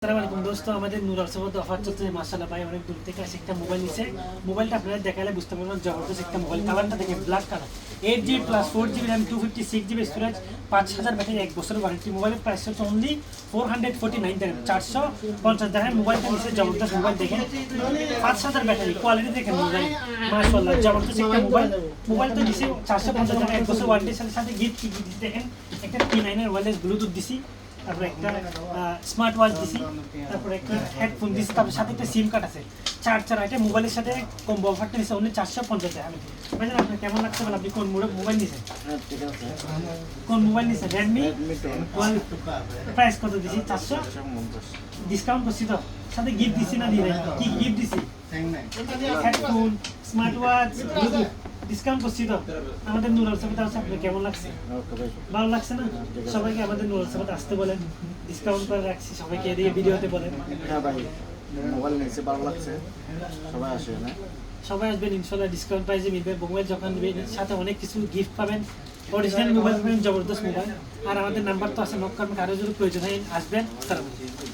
আসসালামু দোস্ত আমাদের নূর আলসাবাদ অফার চলছে মাশাআল্লাহ ভাই অনেক দূর থেকে এসে একটা মোবাইল নিছে মোবাইলটা আপনারা দেখালে বুঝতে পারবেন জবরদস্ত একটা মোবাইল কালারটা দেখে black colour 8GB plus 4GB RAM 256GB storage 5000 battery 1 বছরের ওয়ারেন্টি মোবাইলের প্রাইস হচ্ছে অনলি 449 টাকা 450 টাকায় মোবাইলটা নিছে জবরদস্ত মোবাইল দেখেন 5000 ব্যাটারি কোয়ালিটি দেখেন মোবাইল মাশাআল্লাহ জবরদস্ত একটা মোবাইল তো দিছে 450 টাকা 1 বছর ওয়ারেন্টির সাথে গিফট কি দিছে দেখেন একটা P9 এর ওয়্যারলেস ব্লুটুথ দিছি তারপরে একটা স্মার্ট ওয়াচ দিছি তারপরে একটা হেডফোন দিছি তারপর সাথে একটা সিম কার্ড আছে চার্জার আছে মোবাইলের সাথে কম্বো অফারটা নিছে অনলি 450 টাকা ভাইজান আপনার কেমন লাগছে বল আপনি কোন মোবাইল নিছেন ঠিক আছে কোন মোবাইল নিছেন Redmi 12 প্রাইস কত দিছি 450 ডিসকাউন্ট করছি তো সাথে গিফট দিছি না দিই কি গিফট দিছি হেডফোন স্মার্ট ওয়াচ ডিসকাউন্ট করছি তো আমাদের নূর আলসাবাদ আছে আপনার কেমন লাগছে ভালো লাগছে না সবাইকে আমাদের নূর আলসাবাদ আসতে বলেন ডিসকাউন্ট করে রাখছি সবাইকে এদিকে ভিডিওতে বলেন হ্যাঁ ভাই মোবাইল নিয়েছে ভালো লাগছে সবাই আসে না সবাই আসবেন ইনশাআল্লাহ ডিসকাউন্ট প্রাইসে মিলবে মোবাইল যখন নেবেন সাথে অনেক কিছু গিফট পাবেন অরিজিনাল মোবাইল পাবেন জবরদস্ত মোবাইল আর আমাদের নাম্বার তো আছে নক করবেন কারো যদি প্রয়োজন হয় আসবেন আসসালামু আলাইকুম